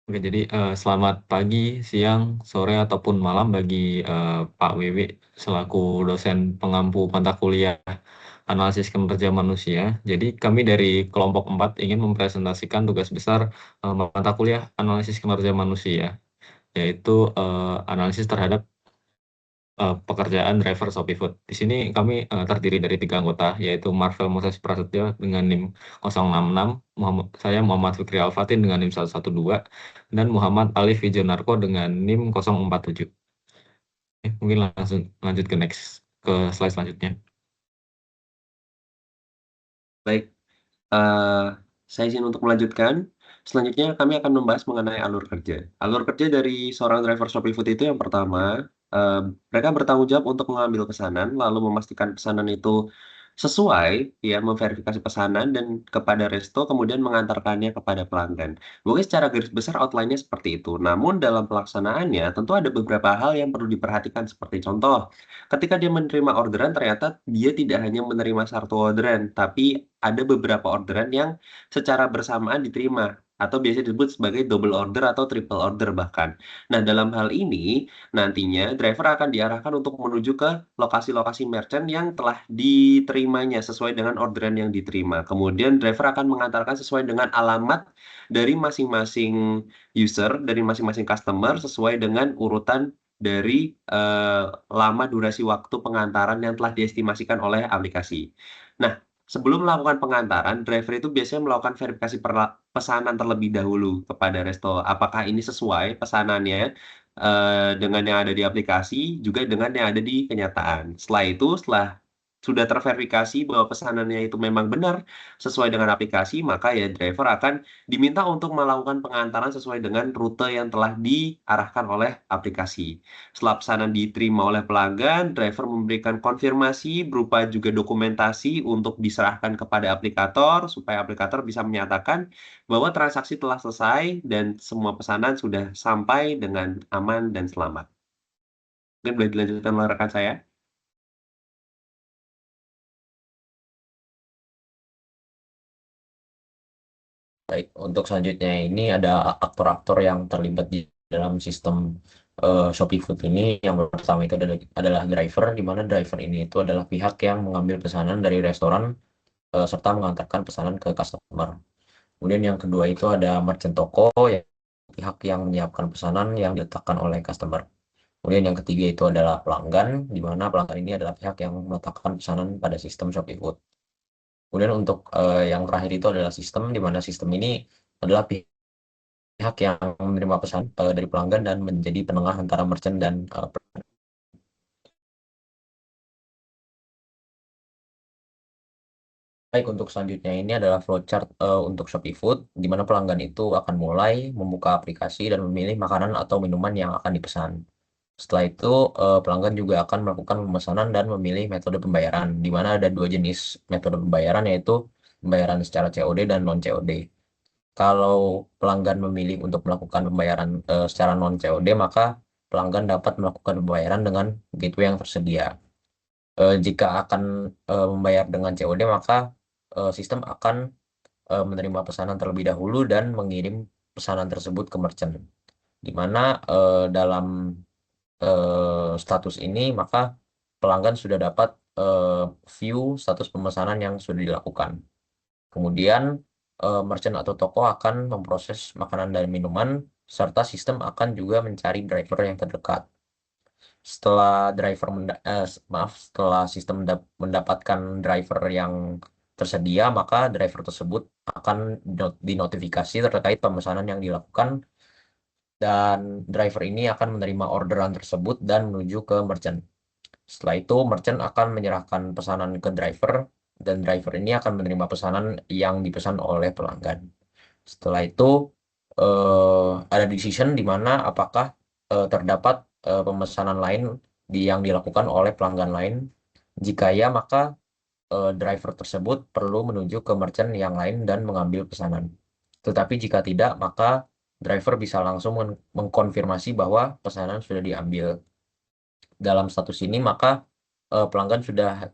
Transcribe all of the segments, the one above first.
Oke, jadi selamat pagi, siang, sore, ataupun malam bagi Pak Wiwi selaku dosen pengampu mata kuliah analisis kinerja manusia. Jadi kami dari kelompok 4 ingin mempresentasikan tugas besar mata kuliah analisis kinerja manusia, yaitu analisis terhadap pekerjaan driver Shopee Food. Di sini kami terdiri dari 3 anggota, yaitu Marvel Moses Prasetyo dengan NIM 066, saya Muhammad Fikri Alfatin dengan NIM 112, dan Muhammad Alif Wijonarko dengan NIM 047. Mungkin langsung lanjut ke slide selanjutnya. Baik, eh, saya izin untuk melanjutkan. Selanjutnya kami akan membahas mengenai alur kerja. Alur kerja dari seorang driver Shopee Food itu yang pertama, eh, mereka bertanggung jawab untuk mengambil pesanan, lalu memastikan pesanan itu sesuai, ya, memverifikasi pesanan dan kepada resto, kemudian mengantarkannya kepada pelanggan. Mungkin secara garis besar outline-nya seperti itu. Namun dalam pelaksanaannya tentu ada beberapa hal yang perlu diperhatikan seperti contoh, ketika dia menerima orderan ternyata dia tidak hanya menerima satu orderan, tapi ada beberapa orderan yang secara bersamaan diterima atau biasa disebut sebagai double order atau triple order bahkan. Nah, dalam hal ini nantinya driver akan diarahkan untuk menuju ke lokasi-lokasi merchant yang telah diterimanya sesuai dengan orderan yang diterima. Kemudian driver akan mengantarkan sesuai dengan alamat dari masing-masing user, dari masing-masing customer sesuai dengan urutan dari lama durasi waktu pengantaran yang telah diestimasikan oleh aplikasi. Nah, sebelum melakukan pengantaran, driver itu biasanya melakukan verifikasi pesanan terlebih dahulu kepada resto. Apakah ini sesuai pesanannya dengan yang ada di aplikasi, juga dengan yang ada di kenyataan. Setelah itu, setelah sudah terverifikasi bahwa pesanannya itu memang benar sesuai dengan aplikasi, maka ya driver akan diminta untuk melakukan pengantaran sesuai dengan rute yang telah diarahkan oleh aplikasi. Setelah pesanan diterima oleh pelanggan, driver memberikan konfirmasi berupa juga dokumentasi untuk diserahkan kepada aplikator, supaya aplikator bisa menyatakan bahwa transaksi telah selesai dan semua pesanan sudah sampai dengan aman dan selamat. Mungkin boleh dilanjutkan oleh rekan saya. Baik, untuk selanjutnya ini ada aktor-aktor yang terlibat di dalam sistem Shopee Food ini. Yang pertama itu adalah driver, di mana driver ini itu adalah pihak yang mengambil pesanan dari restoran serta mengantarkan pesanan ke customer. Kemudian yang kedua itu ada merchant toko, yang pihak yang menyiapkan pesanan yang diletakkan oleh customer. Kemudian yang ketiga itu adalah pelanggan, di mana pelanggan ini adalah pihak yang meletakkan pesanan pada sistem Shopee Food. Kemudian untuk yang terakhir itu adalah sistem, di mana sistem ini adalah pihak yang menerima pesan dari pelanggan dan menjadi penengah antara merchant dan baik. Untuk selanjutnya ini adalah flowchart untuk Shopee Food, di mana pelanggan itu akan mulai membuka aplikasi dan memilih makanan atau minuman yang akan dipesan. Setelah itu, pelanggan juga akan melakukan pemesanan dan memilih metode pembayaran, di mana ada dua jenis metode pembayaran, yaitu pembayaran secara COD dan non-COD. Kalau pelanggan memilih untuk melakukan pembayaran secara non-COD, maka pelanggan dapat melakukan pembayaran dengan gateway yang tersedia. Jika akan membayar dengan COD, maka sistem akan menerima pesanan terlebih dahulu dan mengirim pesanan tersebut ke merchant. Di mana dalam status ini, maka pelanggan sudah dapat view status pemesanan yang sudah dilakukan. Kemudian merchant atau toko akan memproses makanan dan minuman, serta sistem akan juga mencari driver yang terdekat. Setelah setelah sistem mendapatkan driver yang tersedia, maka driver tersebut akan dinotifikasi terkait pemesanan yang dilakukan, dan driver ini akan menerima orderan tersebut dan menuju ke merchant. Setelah itu, merchant akan menyerahkan pesanan ke driver, dan driver ini akan menerima pesanan yang dipesan oleh pelanggan. Setelah itu, ada decision di mana apakah terdapat pemesanan lain yang dilakukan oleh pelanggan lain. Jika ya, maka driver tersebut perlu menuju ke merchant yang lain dan mengambil pesanan. Tetapi jika tidak, maka driver bisa langsung mengkonfirmasi bahwa pesanan sudah diambil. Dalam status ini, maka pelanggan sudah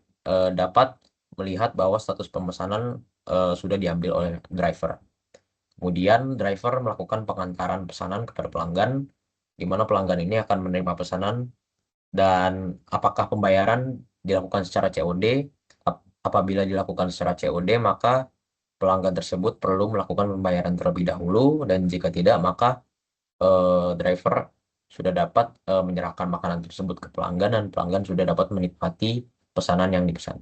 dapat melihat bahwa status pemesanan sudah diambil oleh driver. Kemudian driver melakukan pengantaran pesanan kepada pelanggan, di mana pelanggan ini akan menerima pesanan dan apakah pembayaran dilakukan secara COD. Apabila dilakukan secara COD, maka pelanggan tersebut perlu melakukan pembayaran terlebih dahulu, dan jika tidak, maka driver sudah dapat menyerahkan makanan tersebut ke pelanggan dan pelanggan sudah dapat menikmati pesanan yang dipesan.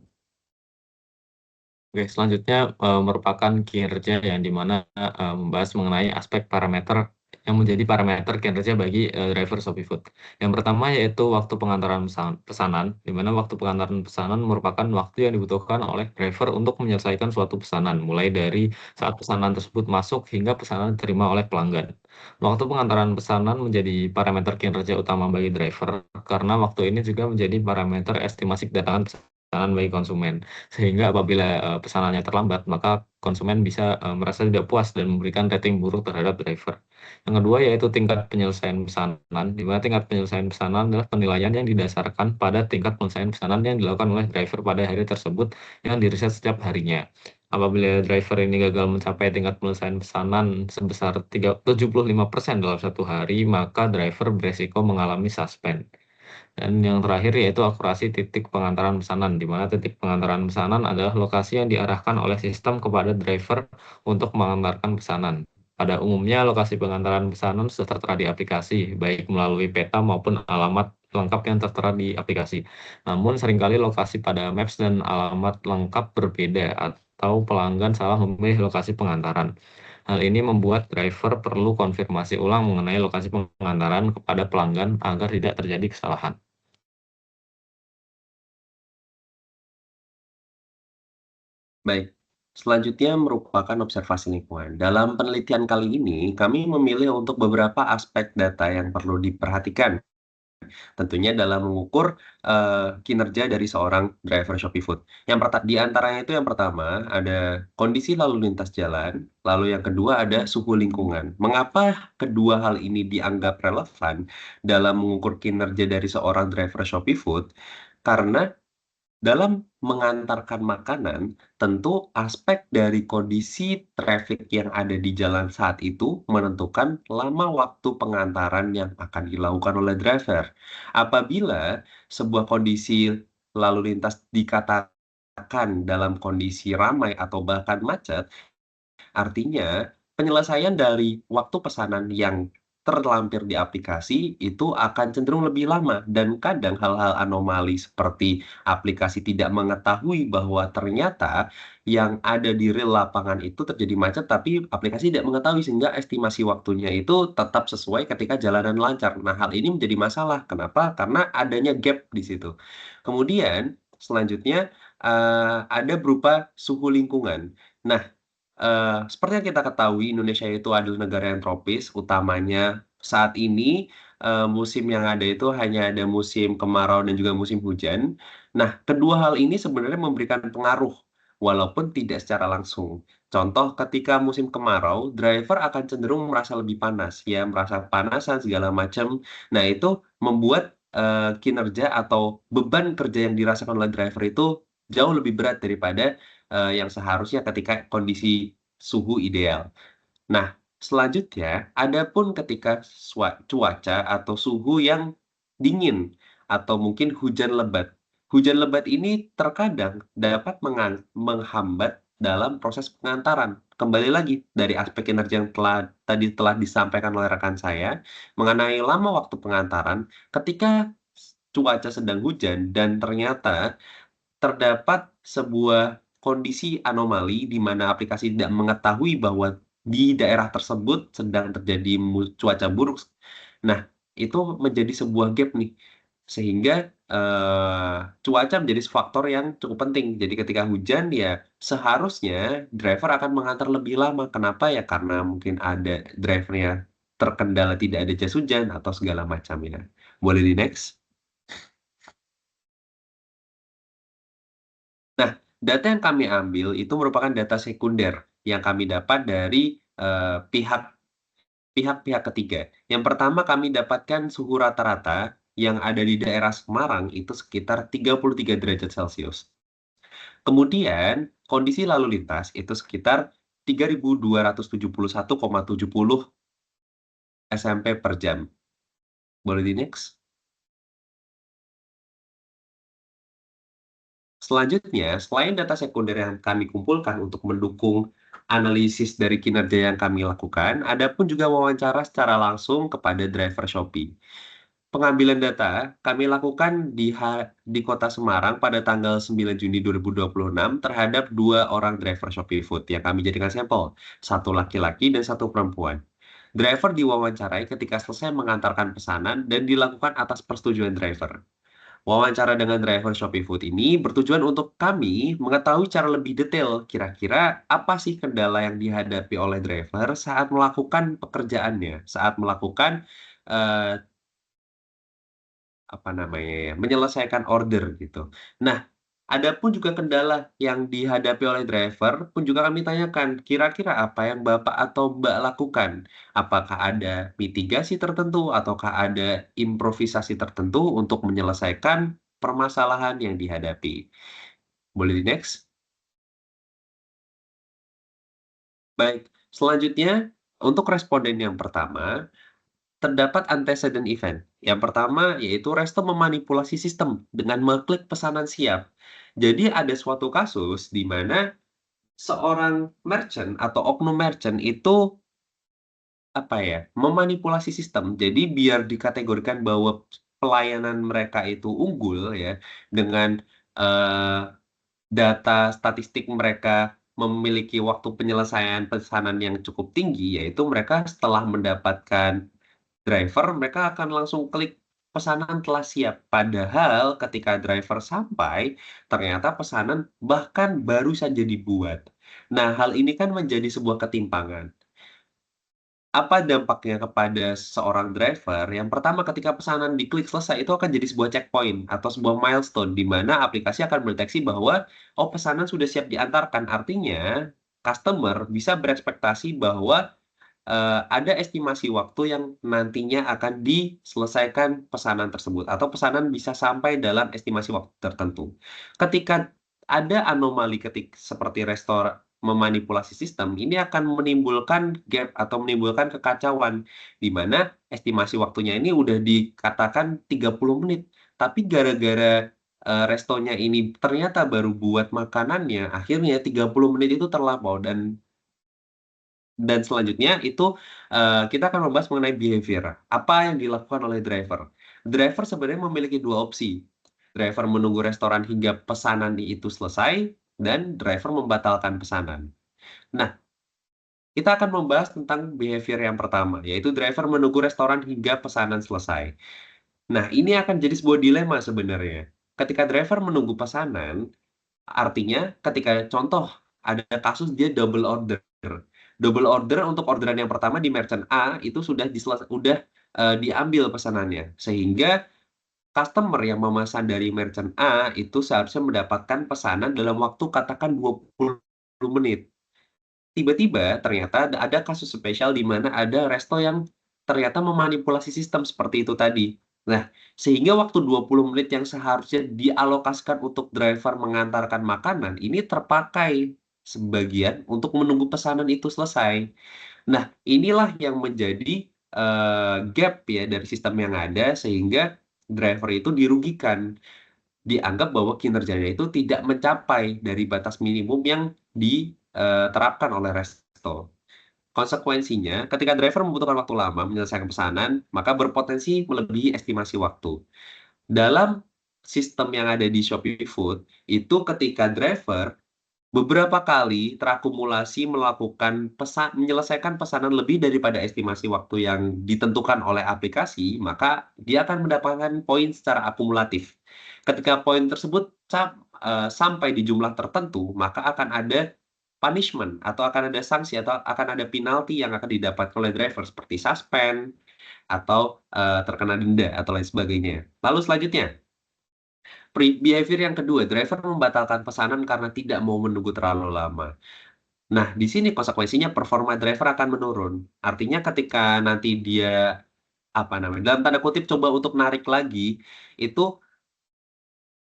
Oke, selanjutnya merupakan kinerja yang dimana membahas mengenai aspek parameter yang menjadi parameter kinerja bagi driver ShopeeFood. Yang pertama yaitu waktu pengantaran pesanan, di mana waktu pengantaran pesanan merupakan waktu yang dibutuhkan oleh driver untuk menyelesaikan suatu pesanan, mulai dari saat pesanan tersebut masuk hingga pesanan diterima oleh pelanggan. Waktu pengantaran pesanan menjadi parameter kinerja utama bagi driver, karena waktu ini juga menjadi parameter estimasi kedatangan pesanan bagi konsumen. Sehingga apabila pesanannya terlambat, maka konsumen bisa merasa tidak puas dan memberikan rating buruk terhadap driver. Yang kedua yaitu tingkat penyelesaian pesanan, di mana tingkat penyelesaian pesanan adalah penilaian yang didasarkan pada tingkat penyelesaian pesanan yang dilakukan oleh driver pada hari tersebut yang diriset setiap harinya. Apabila driver ini gagal mencapai tingkat penyelesaian pesanan sebesar 75% dalam satu hari, maka driver beresiko mengalami suspend. Dan yang terakhir yaitu akurasi titik pengantaran pesanan, di mana titik pengantaran pesanan adalah lokasi yang diarahkan oleh sistem kepada driver untuk mengantarkan pesanan. Pada umumnya, lokasi pengantaran pesanan sudah tertera di aplikasi, baik melalui peta maupun alamat lengkap yang tertera di aplikasi. Namun, seringkali lokasi pada Maps dan alamat lengkap berbeda atau pelanggan salah memilih lokasi pengantaran. Hal ini membuat driver perlu konfirmasi ulang mengenai lokasi pengantaran kepada pelanggan agar tidak terjadi kesalahan. Baik, selanjutnya merupakan observasi lingkungan. Dalam penelitian kali ini, kami memilih untuk beberapa aspek data yang perlu diperhatikan. Tentunya dalam mengukur kinerja dari seorang driver ShopeeFood. Di antaranya itu yang pertama ada kondisi lalu lintas jalan, lalu yang kedua ada suhu lingkungan. Mengapa kedua hal ini dianggap relevan dalam mengukur kinerja dari seorang driver ShopeeFood? Karena dalam mengantarkan makanan, tentu aspek dari kondisi traffic yang ada di jalan saat itu menentukan lama waktu pengantaran yang akan dilakukan oleh driver. Apabila sebuah kondisi lalu lintas dikatakan dalam kondisi ramai atau bahkan macet, artinya penyelesaian dari waktu pesanan yang terlampir di aplikasi itu akan cenderung lebih lama, dan kadang hal-hal anomali seperti aplikasi tidak mengetahui bahwa ternyata yang ada di real lapangan itu terjadi macet, tapi aplikasi tidak mengetahui sehingga estimasi waktunya itu tetap sesuai ketika jalanan lancar. Nah, hal ini menjadi masalah. Kenapa? Karena adanya gap di situ. Kemudian selanjutnya ada berupa suhu lingkungan. Nah, seperti yang kita ketahui, Indonesia itu adalah negara yang tropis, utamanya saat ini, musim yang ada itu hanya ada musim kemarau dan juga musim hujan. Nah, kedua hal ini sebenarnya memberikan pengaruh, walaupun tidak secara langsung. Contoh, ketika musim kemarau, driver akan cenderung merasa lebih panas, ya, merasa panasan segala macam. Nah, itu membuat, kinerja atau beban kerja yang dirasakan oleh driver itu jauh lebih berat daripada yang seharusnya ketika kondisi suhu ideal. Nah, selanjutnya, adapun ketika cuaca atau suhu yang dingin atau mungkin hujan lebat. Hujan lebat ini terkadang dapat menghambat dalam proses pengantaran. Kembali lagi dari aspek kinerja yang telah disampaikan oleh rekan saya mengenai lama waktu pengantaran, ketika cuaca sedang hujan dan ternyata terdapat sebuah kondisi anomali di mana aplikasi tidak mengetahui bahwa di daerah tersebut sedang terjadi cuaca buruk. Nah, itu menjadi sebuah gap nih, sehingga cuaca menjadi faktor yang cukup penting. Jadi ketika hujan, ya seharusnya driver akan mengantar lebih lama. Kenapa? Ya karena mungkin ada drivernya terkendala tidak ada jas hujan atau segala macamnya. Boleh di-next? Nah, data yang kami ambil itu merupakan data sekunder yang kami dapat dari pihak-pihak ketiga. Yang pertama kami dapatkan suhu rata-rata yang ada di daerah Semarang itu sekitar 33 derajat Celcius. Kemudian kondisi lalu lintas itu sekitar 3.271,70 SMP per jam. Boleh di next? Selanjutnya, selain data sekunder yang kami kumpulkan untuk mendukung analisis dari kinerja yang kami lakukan, ada pun juga wawancara secara langsung kepada driver Shopee. Pengambilan data kami lakukan di Kota Semarang pada tanggal 9 Juni 2026 terhadap 2 orang driver Shopee Food yang kami jadikan sampel, satu laki-laki dan satu perempuan. Driver diwawancarai ketika selesai mengantarkan pesanan dan dilakukan atas persetujuan driver. Wawancara dengan driver Shopee Food ini bertujuan untuk kami mengetahui cara lebih detail kira-kira apa sih kendala yang dihadapi oleh driver saat melakukan pekerjaannya, saat melakukan eh, apa namanya ya, menyelesaikan order gitu. Nah, ada pun juga kendala yang dihadapi oleh driver pun juga kami tanyakan, kira-kira apa yang Bapak atau Mbak lakukan? Apakah ada mitigasi tertentu ataukah ada improvisasi tertentu untuk menyelesaikan permasalahan yang dihadapi? Boleh di next? Baik, selanjutnya untuk responden yang pertama, terdapat antecedent event. Yang pertama yaitu resto memanipulasi sistem dengan mengklik pesanan siap. Jadi ada suatu kasus di mana seorang merchant atau oknum merchant itu apa ya, memanipulasi sistem. Jadi biar dikategorikan bahwa pelayanan mereka itu unggul ya dengan eh, data statistik mereka memiliki waktu penyelesaian pesanan yang cukup tinggi, yaitu mereka setelah mendapatkan driver, mereka akan langsung klik pesanan telah siap. Padahal ketika driver sampai, ternyata pesanan bahkan baru saja dibuat. Nah, hal ini kan menjadi sebuah ketimpangan. Apa dampaknya kepada seorang driver? Yang pertama, ketika pesanan diklik selesai, itu akan jadi sebuah checkpoint atau sebuah milestone di mana aplikasi akan mendeteksi bahwa oh pesanan sudah siap diantarkan. Artinya, customer bisa berekspektasi bahwa ada estimasi waktu yang nantinya akan diselesaikan pesanan tersebut atau pesanan bisa sampai dalam estimasi waktu tertentu. Ketika ada anomali seperti restoran memanipulasi sistem, ini akan menimbulkan gap atau menimbulkan kekacauan di mana estimasi waktunya ini udah dikatakan 30 menit. Tapi gara-gara restonya ini ternyata baru buat makanannya, akhirnya 30 menit itu terlampau dan selanjutnya itu kita akan membahas mengenai behavior. Apa yang dilakukan oleh driver? Driver sebenarnya memiliki dua opsi. Driver menunggu restoran hingga pesanan itu selesai dan driver membatalkan pesanan. Nah, kita akan membahas tentang behavior yang pertama, yaitu driver menunggu restoran hingga pesanan selesai. Nah, ini akan jadi sebuah dilema sebenarnya. Ketika driver menunggu pesanan, artinya ketika contoh ada kasus dia double order. Double order untuk orderan yang pertama di merchant A itu sudah diambil pesanannya. Sehingga customer yang memesan dari merchant A itu seharusnya mendapatkan pesanan dalam waktu katakan 20 menit. Tiba-tiba ternyata ada kasus spesial di mana ada resto yang ternyata memanipulasi sistem seperti itu tadi. Nah, sehingga waktu 20 menit yang seharusnya dialokasikan untuk driver mengantarkan makanan, ini terpakai sebagian untuk menunggu pesanan itu selesai. Nah, inilah yang menjadi gap ya dari sistem yang ada, sehingga driver itu dirugikan. Dianggap bahwa kinerjanya itu tidak mencapai dari batas minimum yang diterapkan oleh resto. Konsekuensinya, ketika driver membutuhkan waktu lama menyelesaikan pesanan, maka berpotensi melebihi estimasi waktu. Dalam sistem yang ada di Shopee Food, itu ketika driver beberapa kali terakumulasi menyelesaikan pesanan lebih daripada estimasi waktu yang ditentukan oleh aplikasi, maka dia akan mendapatkan poin secara akumulatif. Ketika poin tersebut sampai di jumlah tertentu, maka akan ada punishment atau akan ada sanksi atau akan ada penalti yang akan didapatkan oleh driver seperti suspend atau terkena denda atau lain sebagainya. Lalu selanjutnya, behavior yang kedua, driver membatalkan pesanan karena tidak mau menunggu terlalu lama. Nah, di sini konsekuensinya performa driver akan menurun. Artinya ketika nanti dia apa namanya, dalam tanda kutip coba untuk narik lagi, itu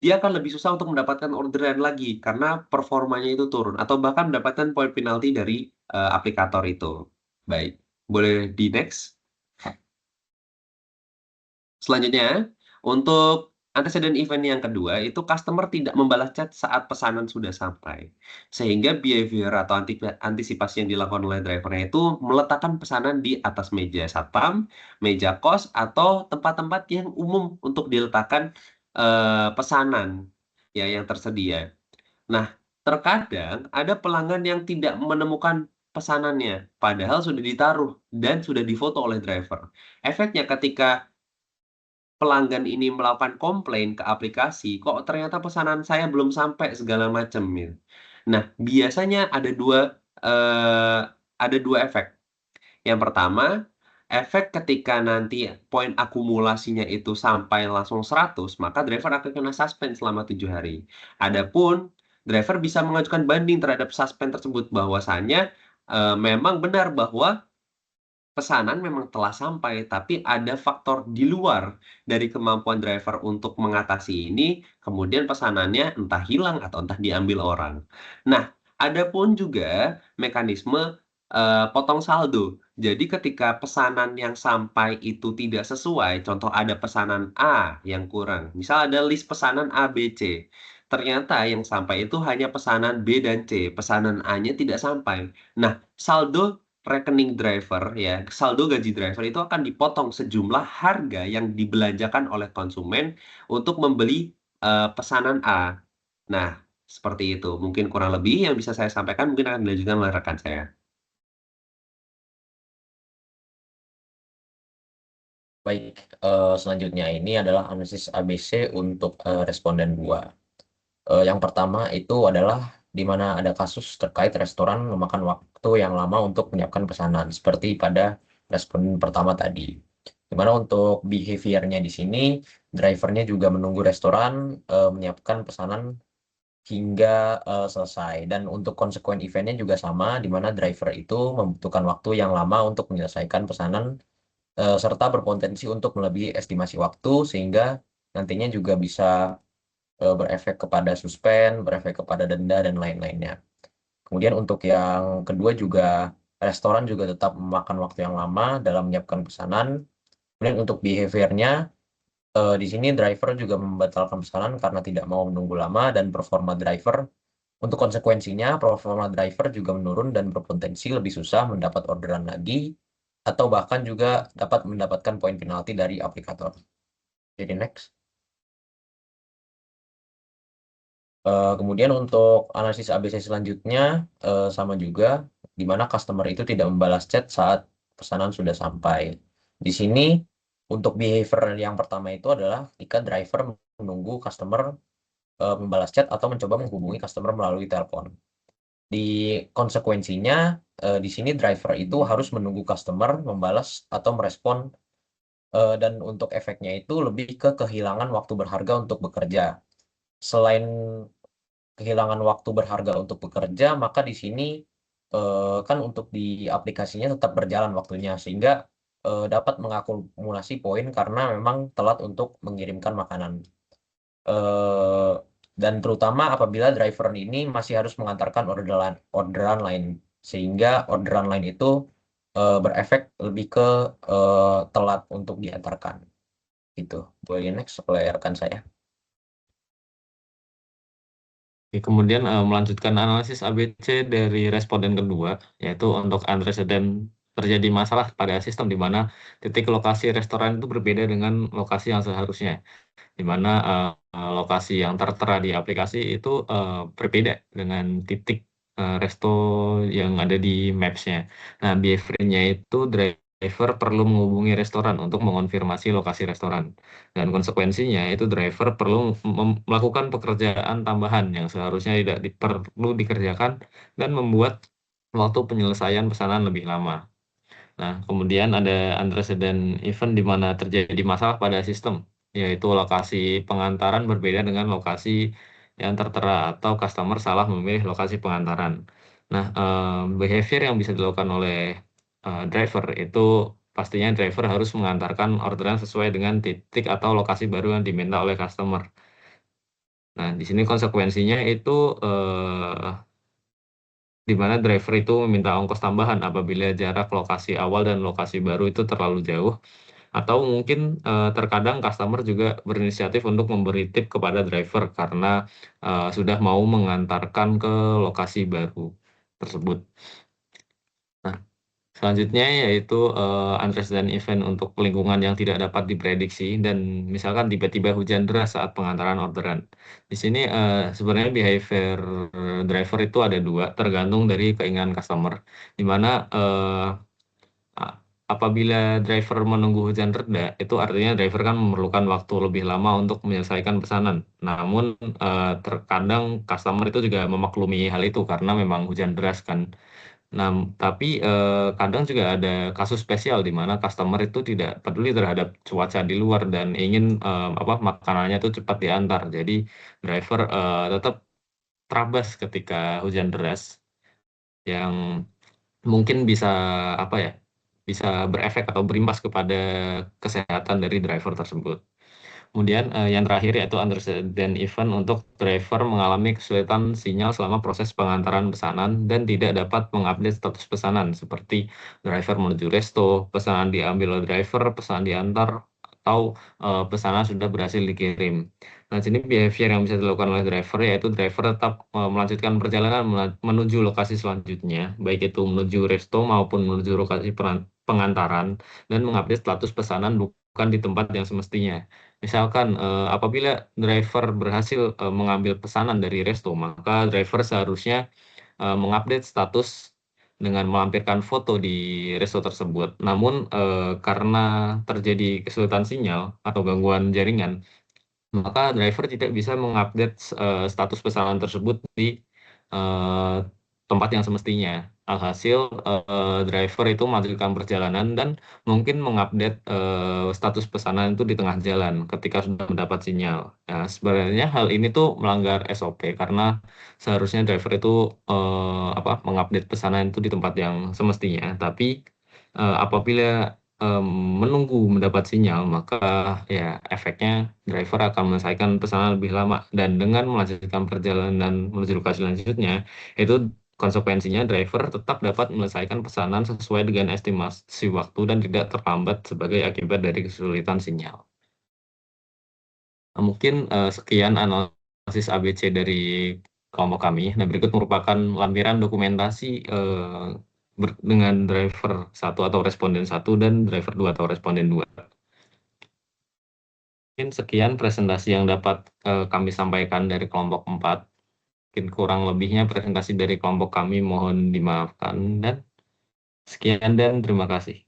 dia akan lebih susah untuk mendapatkan orderan lagi karena performanya itu turun atau bahkan mendapatkan poin penalti dari aplikator itu. Baik, boleh di next. Selanjutnya, untuk antecedent event yang kedua, itu customer tidak membalas chat saat pesanan sudah sampai. Sehingga behavior atau antisipasi yang dilakukan oleh drivernya itu meletakkan pesanan di atas meja satpam, meja kos, atau tempat-tempat yang umum untuk diletakkan pesanan ya yang tersedia. Nah, terkadang ada pelanggan yang tidak menemukan pesanannya, padahal sudah ditaruh dan sudah difoto oleh driver. Efeknya ketika pelanggan ini melakukan komplain ke aplikasi, kok ternyata pesanan saya belum sampai segala macam gitu. Nah, biasanya eh, ada dua efek. Yang pertama, efek ketika nanti poin akumulasinya itu sampai langsung 100, maka driver akan kena suspend selama 7 hari. Adapun driver bisa mengajukan banding terhadap suspend tersebut bahwasannya memang benar bahwa pesanan memang telah sampai, tapi ada faktor di luar dari kemampuan driver untuk mengatasi ini, kemudian pesanannya entah hilang atau entah diambil orang. Nah, ada pun juga mekanisme potong saldo. Jadi ketika pesanan yang sampai itu tidak sesuai, contoh ada pesanan A yang kurang, misal ada list pesanan A, B, C. Ternyata yang sampai itu hanya pesanan B dan C, pesanan A-nya tidak sampai. Nah, saldo rekening driver ya, saldo gaji driver itu akan dipotong sejumlah harga yang dibelanjakan oleh konsumen untuk membeli pesanan A. Nah, seperti itu. Mungkin kurang lebih yang bisa saya sampaikan mungkin akan dilanjutkan oleh rekan saya. Baik, selanjutnya ini adalah analisis ABC untuk responden 2. Yang pertama itu adalah di mana ada kasus terkait restoran memakan waktu yang lama untuk menyiapkan pesanan, seperti pada responden pertama tadi. Di mana untuk behaviornya di sini, drivernya juga menunggu restoran menyiapkan pesanan hingga selesai. Dan untuk konsekuen eventnya juga sama, di mana driver itu membutuhkan waktu yang lama untuk menyelesaikan pesanan serta berpotensi untuk melebihi estimasi waktu, sehingga nantinya juga bisa berefek kepada suspend, berefek kepada denda, dan lain-lainnya. Kemudian untuk yang kedua juga, restoran juga tetap memakan waktu yang lama dalam menyiapkan pesanan. Kemudian untuk behaviornya, di sini driver juga membatalkan pesanan karena tidak mau menunggu lama, dan performa driver, untuk konsekuensinya, performa driver juga menurun dan berpotensi lebih susah mendapat orderan lagi, atau bahkan juga dapat mendapatkan poin penalti dari aplikator. Jadi next. Kemudian untuk analisis ABC selanjutnya sama juga, di mana customer itu tidak membalas chat saat pesanan sudah sampai. Di sini untuk behavior yang pertama itu adalah ketika driver menunggu customer membalas chat atau mencoba menghubungi customer melalui telepon. Di konsekuensinya, di sini driver itu harus menunggu customer membalas atau merespon, dan untuk efeknya itu lebih ke kehilangan waktu berharga untuk bekerja. Selain kehilangan waktu berharga untuk bekerja, maka di sini kan untuk di aplikasinya tetap berjalan waktunya, sehingga dapat mengakumulasi poin karena memang telat untuk mengirimkan makanan. Dan terutama apabila driver ini masih harus mengantarkan orderan lain, sehingga orderan lain itu berefek lebih ke telat untuk diantarkan. Gitu. Boleh next oleh rekan saya. Oke, kemudian melanjutkan analisis ABC dari responden kedua, yaitu untuk antecedent terjadi masalah pada sistem di mana titik lokasi restoran itu berbeda dengan lokasi yang seharusnya, di mana lokasi yang tertera di aplikasi itu berbeda dengan titik resto yang ada di Maps-nya. Nah, behavior-nya itu driver perlu menghubungi restoran untuk mengonfirmasi lokasi restoran. Dan konsekuensinya itu driver perlu melakukan pekerjaan tambahan yang seharusnya tidak perlu dikerjakan dan membuat waktu penyelesaian pesanan lebih lama. Nah, kemudian ada antecedent event di mana terjadi masalah pada sistem, yaitu lokasi pengantaran berbeda dengan lokasi yang tertera atau customer salah memilih lokasi pengantaran. Nah, behavior yang bisa dilakukan oleh driver itu pastinya driver harus mengantarkan orderan sesuai dengan titik atau lokasi baru yang diminta oleh customer. Nah, di sini konsekuensinya itu di mana driver itu meminta ongkos tambahan apabila jarak lokasi awal dan lokasi baru itu terlalu jauh. Atau mungkin terkadang customer juga berinisiatif untuk memberi tip kepada driver karena sudah mau mengantarkan ke lokasi baru tersebut. Nah, selanjutnya yaitu unprecedented event untuk lingkungan yang tidak dapat diprediksi dan misalkan tiba-tiba hujan deras saat pengantaran orderan. Di sini sebenarnya behavior driver itu ada dua, tergantung dari keinginan customer. Di mana apabila driver menunggu hujan reda, itu artinya driver kan memerlukan waktu lebih lama untuk menyelesaikan pesanan. Namun terkadang customer itu juga memaklumi hal itu karena memang hujan deras kan. Nah, tapi kadang juga ada kasus spesial di mana customer itu tidak peduli terhadap cuaca di luar dan ingin makanannya itu cepat diantar. Jadi driver tetap terabas ketika hujan deras yang mungkin bisa bisa berefek atau berimbas kepada kesehatan dari driver tersebut. Kemudian yang terakhir yaitu unprecedented event untuk driver mengalami kesulitan sinyal selama proses pengantaran pesanan dan tidak dapat mengupdate status pesanan seperti driver menuju resto, pesanan diambil oleh driver, pesanan diantar, atau pesanan sudah berhasil dikirim. Nah, sini behavior yang bisa dilakukan oleh driver yaitu driver tetap melanjutkan perjalanan menuju lokasi selanjutnya, baik itu menuju resto maupun menuju lokasi pengantaran dan mengupdate status pesanan bukan di tempat yang semestinya. Misalkan apabila driver berhasil mengambil pesanan dari resto, maka driver seharusnya mengupdate status dengan melampirkan foto di resto tersebut. Namun karena terjadi kesulitan sinyal atau gangguan jaringan, maka driver tidak bisa mengupdate status pesanan tersebut di eh, tempat yang semestinya. Alhasil driver itu melanjutkan perjalanan dan mungkin mengupdate status pesanan itu di tengah jalan ketika sudah mendapat sinyal. Nah, sebenarnya hal ini tuh melanggar SOP karena seharusnya driver itu mengupdate pesanan itu di tempat yang semestinya. Tapi apabila menunggu mendapat sinyal, maka ya efeknya driver akan menyelesaikan pesanan lebih lama dan dengan melanjutkan perjalanan menuju lokasi selanjutnya, itu konsekuensinya driver tetap dapat menyelesaikan pesanan sesuai dengan estimasi waktu dan tidak terlambat sebagai akibat dari kesulitan sinyal. Mungkin sekian analisis ABC dari kelompok kami. Nah, berikut merupakan lampiran dokumentasi dengan driver 1 atau responden 1 dan driver 2 atau responden 2. Mungkin sekian presentasi yang dapat kami sampaikan dari kelompok 4. Mungkin kurang lebihnya presentasi dari kelompok kami mohon dimaafkan dan sekian dan terima kasih.